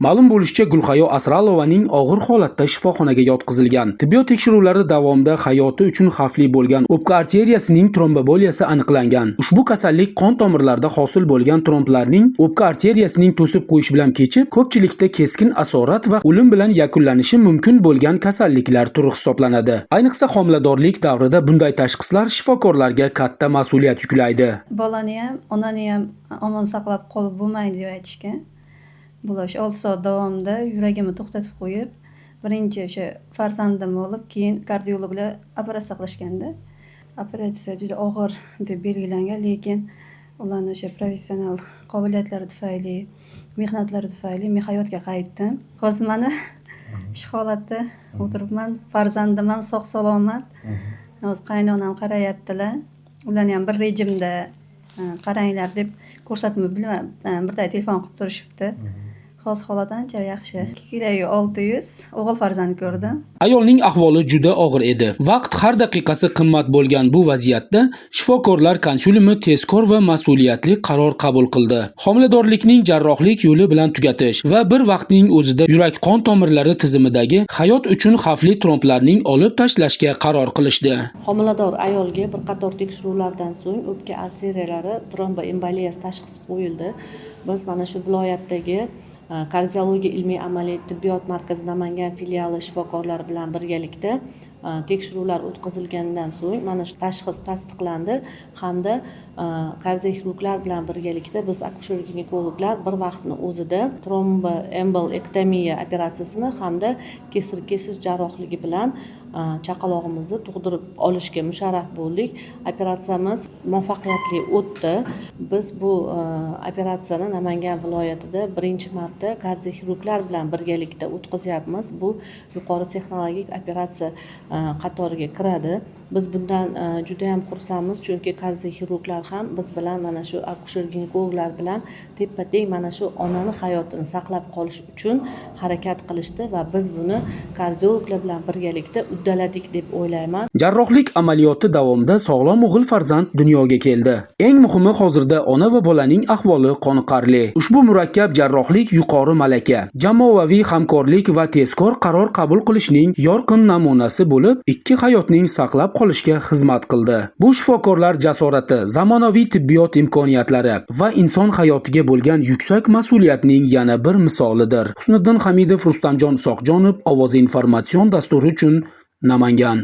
Ma'lum bo'lishicha, Gulhayo Asralovaning og'ir holatda shifoxonaga yotqizilgan. Tibbiyot tekshiruvlari davomida hayoti uchun xavfli bo'lgan o'pka arteriyasining tromboboliyasi aniqlangan. Ushbu kasallik qon tomirlarida hosil bo'lgan tromblarning o'pka arteriyasining to'sib qo'yish bilan kechib, ko'pchilikda keskin asorat va o'lim bilan yakunlanishi mumkin bo'lgan kasalliklar turi hisoblanadi. Ayniqsa homiladorlik davrida bunday tashxislar shifokorlarga katta mas'uliyat yuklaydi. Bolani ham, onani ham omon saqlab qolib bo'lmaydi deb aytishgan. Bular 6 soat davomida yuragimni to'xtatib qo'yib, birinchi o'sha farzandimni olib, keyin kardiologlar operatsiya qilishganda. Operatsiya juda og'ir deb belgilangan, lekin ularning o'sha professional qobiliyatlari tufayli, mehnatlari tufayli men hayotga qaytdim. Hozir mana shu holatda o'tiribman. Farzandim ham sog' salomat. Hozir qaynonam qarayaptilar. Ularni ham bir rejimda qaranglar deb ko'rsatma bilan birday telefon qilib turishibdi. Hozir holat ancha yaxshi. 2 kiloga 600 o'g'il farzand ko'rdim. Ayolning ahvoli juda og'ir edi. Vaqt har daqiqasi qimmat bo'lgan bu vaziyatda shifokorlar konsulimi tezkor va mas'uliyatli qaror qabul qildi. Homiladorlikning jarrohlik yo'li bilan tugatish va bir vaqtning o'zida yurak qon tomirlari tizimidagi hayot uchun xavfli tromblarning olib tashlashga qaror qilishdi. Homilador ayolga bir qator tekshiruvlardan so'ng o'pka arteriyalari tromboemboliyasi tashxisi qo'yildi. Biz mana shu viloyatdagi Kardiologiya ilmiy amaliy tibbiyot markazi Namangan filiali shifokorlari bilan birgalikda tekshiruvlar o'tkazilgandan so'ng mana shu tashxis tasdiqlandi hamda kardioxirurglar bilan birgalikda biz akusher-ginekologlar bir vaqtning o'zida tromboembolektomiya operatsiyasini hamda kesir-kesish jarrohligi bilan chaqalog'imizni tug'dirib olishga musharraf bo'ldik. Operatsiyamiz muvaffaqiyatli o'tdi. Biz bu operatsiyani Namangan viloyatida birinchi marta kardioxirurglar bilan birgalikda o'tkazyapmiz. Bu yuqori texnologik operatsiya qatoriga kiradi. Biz bundan juda ham xursandmiz, chunki kardioxirurglar ham biz bilan mana shu akusher-ginekologlar bilan teppa-teng mana shu onani hayotini saqlab qolish uchun harakat qilishdi va biz buni kardiologlar bilan birgalikda uddaladik deb o'ylayman. Jarrohlik amaliyoti davomida sog'lom o'g'il farzand dunyoga keldi. Eng muhimi hozirda ona va bolaning ahvoli qoniqarli. Ushbu murakkab jarrohlik yuqori malaka, jamoaviy hamkorlik va tezkor qaror qabul qilishning yorqin namunasi bo'lib, ikki hayotning saqlab qolishga xizmat qildi. Bu shifokorlar jasorati, zamonaviy tibbiyot imkoniyatlari va inson hayotiga bo'lgan yuksak mas'uliyatning yana bir misolidir. Husniddin Hamidov, Rustamjon Soqjonov, Ovoz informatsion dasturi uchun Namangan.